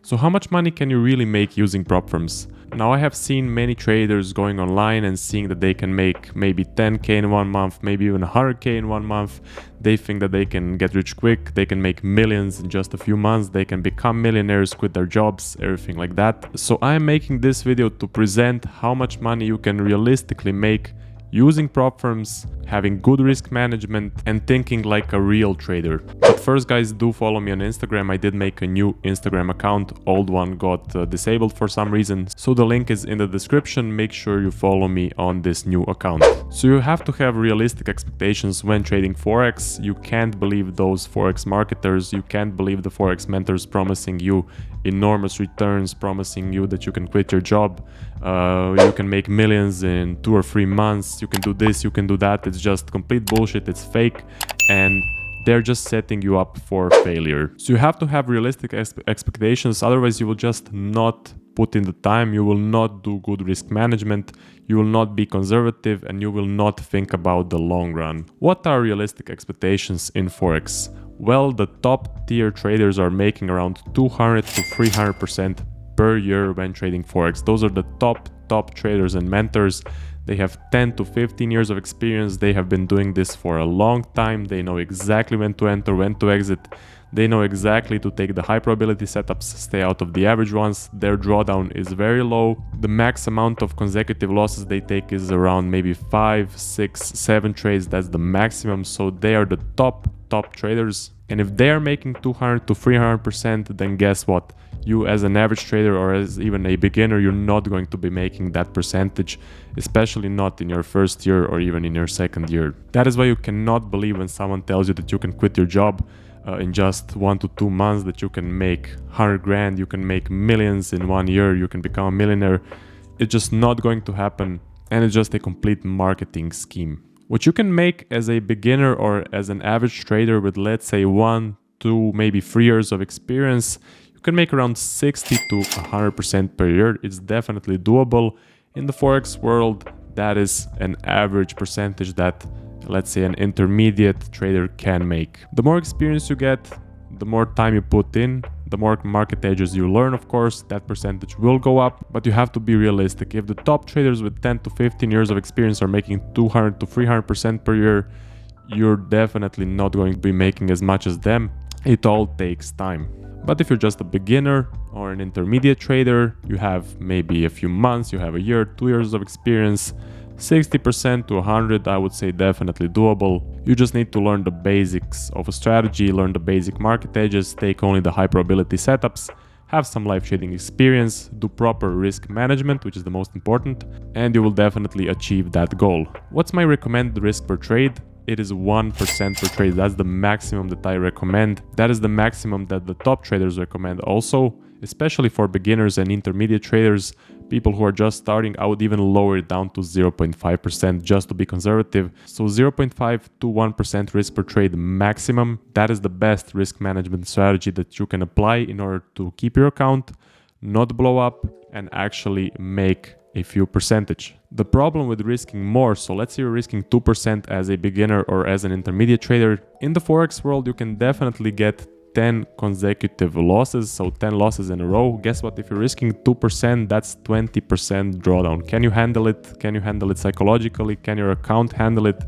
So how much money can you really make using prop firms? Now I have seen many traders going online and seeing that they can make maybe 10k in 1 month, maybe even 100k in 1 month. They think that they can get rich quick, they can make millions in just a few months, they can become millionaires, quit their jobs, everything like that. So I am making this video to present how much money you can realistically make using prop firms, having good risk management, and thinking like a real trader. But first, guys, do follow me on Instagram. I did make a new Instagram account. Old one got disabled for some reason, so the link is in the description. Make sure you follow me on this new account. So you have to have realistic expectations when trading Forex. You can't believe those Forex marketers. You can't believe the Forex mentors promising you enormous returns, promising you that you can quit your job, you can make millions in 2 or 3 months, you can do this, you can do that. It's just complete bullshit, it's fake, and they're just setting you up for failure. So you have to have realistic expectations, otherwise you will just not put in the time, you will not do good risk management, you will not be conservative, and you will not think about the long run. What are realistic expectations in Forex? Well, the top tier traders are making around 200 to 300% per year when trading Forex. Those are the top traders and mentors. They have 10 to 15 years of experience. They have been doing this for a long time. They know exactly when to enter, when to exit. They know exactly to take the high probability setups, stay out of the average ones. Their drawdown is very low. The max amount of consecutive losses they take is around maybe 5, 6, 7 trades. That's the maximum. So they are the top traders. And if they are making 200 to 300%, then guess what? You as an average trader or as even a beginner, you're not going to be making that percentage, especially not in your first year or even in your second year. That is why you cannot believe when someone tells you that you can quit your job in just 1 to 2 months, that you can make 100 grand, you can make millions in 1 year, you can become a millionaire. It's just not going to happen, and it's just a complete marketing scheme. What you can make as a beginner or as an average trader with, let's say, 1, 2, maybe 3 years of experience, you can make around 60 to 100% per year. It's definitely doable. In the Forex world, that is an average percentage that, let's say, an intermediate trader can make. The more experience you get, the more time you put in, the more market edges you learn, of course, that percentage will go up, but you have to be realistic. If the top traders with 10 to 15 years of experience are making 200 to 300% per year, you're definitely not going to be making as much as them. It all takes time. But if you're just a beginner or an intermediate trader, you have maybe a few months, you have a year, 2 years of experience, 60% to 100, I would say definitely doable. You just need to learn the basics of a strategy, learn the basic market edges, take only the high probability setups, have some live trading experience, do proper risk management, which is the most important, and you will definitely achieve that goal. What's my recommended risk per trade? It is 1% per trade. That's the maximum that I recommend. That is the maximum that the top traders recommend also, especially for beginners and intermediate traders. People who are just starting, I would even lower it down to 0.5% just to be conservative. So 0.5 to 1% risk per trade maximum. That is the best risk management strategy that you can apply in order to keep your account, not blow up, and actually make a few percentage. The problem with risking more, so let's say you're risking 2% as a beginner or as an intermediate trader, in the Forex world you can definitely get 10 consecutive losses, so 10 losses in a row. Guess what? If you're risking 2%, that's 20% drawdown. Can you handle it? Can you handle it psychologically? Can your account handle it?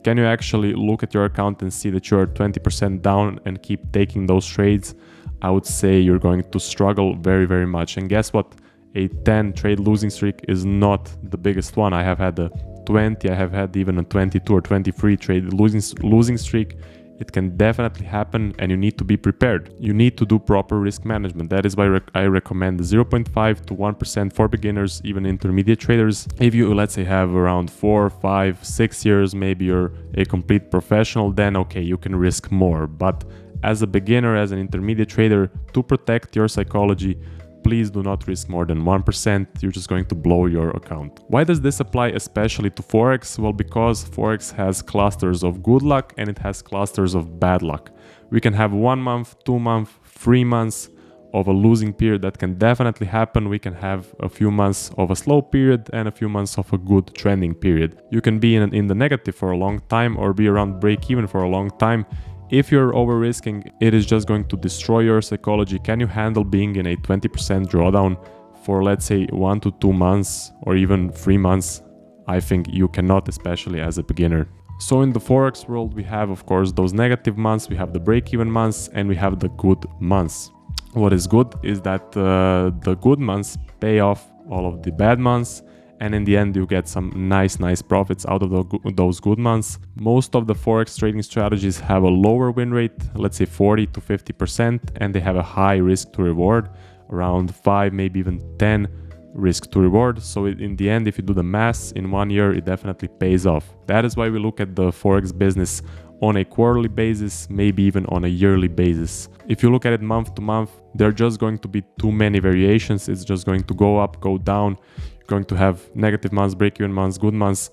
Can you actually look at your account and see that you're 20% down and keep taking those trades? I would say you're going to struggle very, very much. And guess what? A 10 trade losing streak is not the biggest one. I have had a 20, I have had even a 22 or 23 trade losing streak. It can definitely happen, and you need to be prepared. You need to do proper risk management. That is why I recommend 0.5 to 1% for beginners, even intermediate traders. If you, let's say, have around 4, 5, 6 years, maybe you're a complete professional, then okay, you can risk more. But as a beginner, as an intermediate trader, to protect your psychology, please do not risk more than 1%. You're just going to blow your account. Why does this apply especially to Forex? Well, because Forex has clusters of good luck and it has clusters of bad luck. We can have 1 month, 2 months, 3 months of a losing period. That can definitely happen. We can have a few months of a slow period and a few months of a good trending period. You can be in the negative for a long time or be around break even for a long time. If you're over risking, it is just going to destroy your psychology. Can you handle being in a 20% drawdown for, let's say, 1 to 2 months or even 3 months? I think you cannot, especially as a beginner. So in the Forex world, we have, of course, those negative months, we have the break-even months, and we have the good months. What is good is that the good months pay off all of the bad months, and in the end you get some nice profits out of those good months. Most of the Forex trading strategies have a lower win rate, let's say 40 to 50%, and they have a high risk to reward, around 5, maybe even 10 risk to reward. So in the end, if you do the math in 1 year, it definitely pays off. That is why we look at the Forex business on a quarterly basis, maybe even on a yearly basis. If you look at it month to month, there are just going to be too many variations. It's just going to go up, go down. You're going to have negative months, break-even months, good months.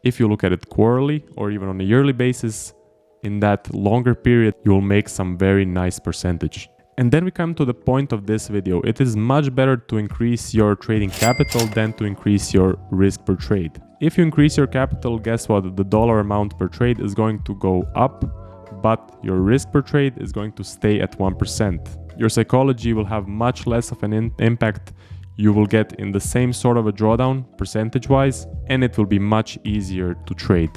If you look at it quarterly or even on a yearly basis, in that longer period, you will make some very nice percentage. And then we come to the point of this video. It is much better to increase your trading capital than to increase your risk per trade. If you increase your capital, guess what? The dollar amount per trade is going to go up, but your risk per trade is going to stay at 1%. Your psychology will have much less of an impact. You will get in the same sort of a drawdown percentage-wise, and it will be much easier to trade.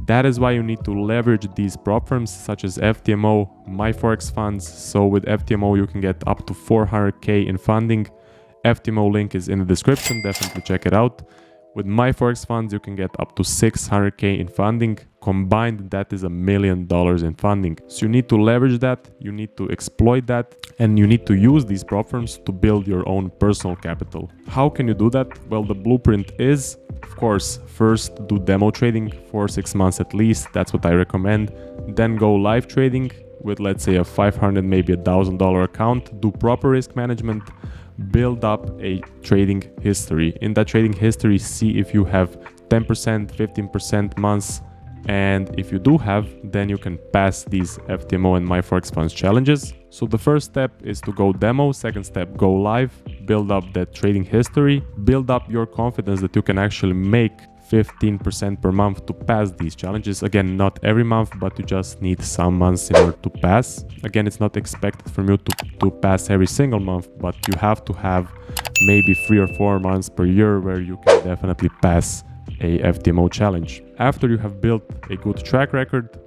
That is why you need to leverage these prop firms such as FTMO MyForexFunds. So with FTMO, you can get up to 400K in funding. FTMO link is in the description, definitely check it out. With MyForexFunds, you can get up to 600K in funding. Combined, that is $1 million in funding. So you need to leverage that, you need to exploit that, and you need to use these prop firms to build your own personal capital. How can you do that? Well, the blueprint is, of course, first do demo trading for 6 months at least. That's what I recommend. Then go live trading with, let's say, a $500, maybe $1,000 account. Do proper risk management. Build up a trading history. In that trading history, see if you have 10%, 15% months. And if you do have, then you can pass these FTMO and MyForexFunds challenges. So the first step is to go demo. Second step, go live. Build up that trading history. Build up your confidence that you can actually make 15% per month to pass these challenges. Again, not every month, but you just need some months in order to pass. Again, it's not expected from you to pass every single month, but you have to have maybe 3 or 4 months per year where you can definitely pass a FTMO challenge. After you have built a good track record,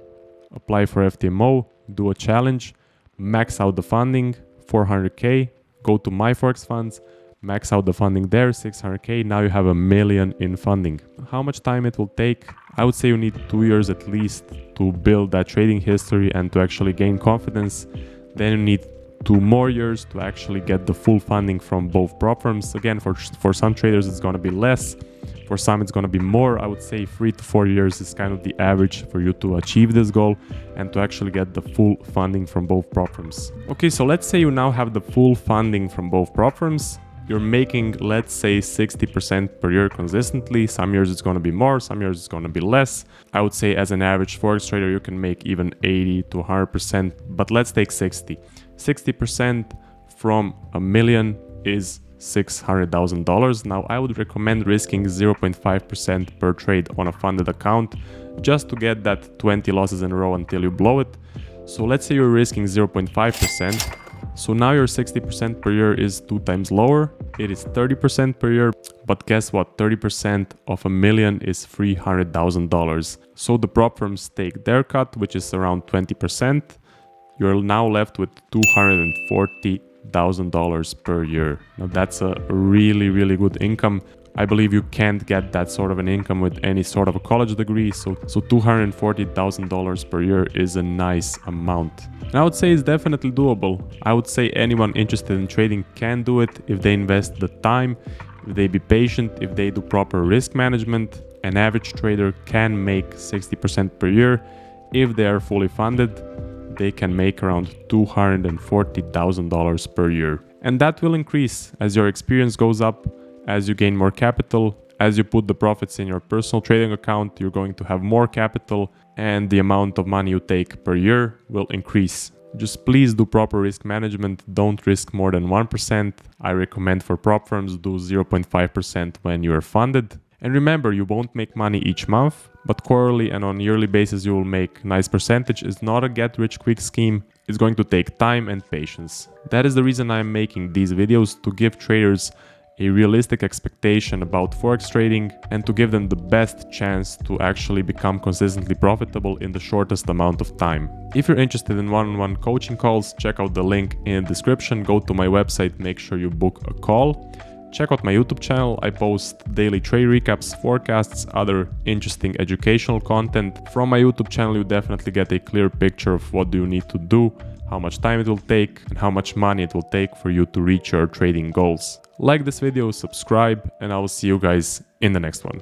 apply for FTMO, do a challenge, max out the funding, 400K, go to MyForexFunds, max out the funding there, 600K. Now you have $1 million in funding. How much time it will take? I would say you need 2 years at least to build that trading history and to actually gain confidence. Then you need 2 more years to actually get the full funding from both prop firms. Again, for some traders, it's going to be less. For some, it's going to be more. I would say 3 to 4 years is kind of the average for you to achieve this goal and to actually get the full funding from both prop firms. Okay, so let's say you now have the full funding from both prop firms. You're making, let's say, 60% per year consistently. Some years it's going to be more, some years it's going to be less. I would say as an average Forex trader, you can make even 80 to 100%, but let's take 60. 60% from $1 million is $600,000. Now, I would recommend risking 0.5% per trade on a funded account just to get that 20 losses in a row until you blow it. So let's say you're risking 0.5%. So now your 60% per year is 2 times lower. It is 30% per year. But guess what? 30% of $1 million is $300,000. So the prop firms take their cut, which is around 20%. You're now left with $240,000 per year. Now that's a really good income. I believe you can't get that sort of an income with any sort of a college degree. So $240,000 per year is a nice amount. And I would say it's definitely doable. I would say anyone interested in trading can do it if they invest the time, if they be patient, if they do proper risk management. An average trader can make 60% per year. If they are fully funded, they can make around $240,000 per year. And that will increase as your experience goes up, as you gain more capital, as you put the profits in your personal trading account, you're going to have more capital and the amount of money you take per year will increase. Just please do proper risk management. Don't risk more than 1%. I recommend for prop firms do 0.5% when you are funded. And remember, you won't make money each month, but quarterly and on yearly basis you will make nice percentage. It's not a get rich quick scheme. It's going to take time and patience. That is the reason I'm making these videos, to give traders a realistic expectation about forex trading and to give them the best chance to actually become consistently profitable in the shortest amount of time. If you're interested in one-on-one coaching calls, check out the link in the description. Go to my website, make sure you book a call. Check out my YouTube channel. I post daily trade recaps, forecasts, other interesting educational content. From my YouTube channel, you definitely get a clear picture of what do you need to do, how much time it will take, and how much money it will take for you to reach your trading goals. Like this video, subscribe, and I will see you guys in the next one.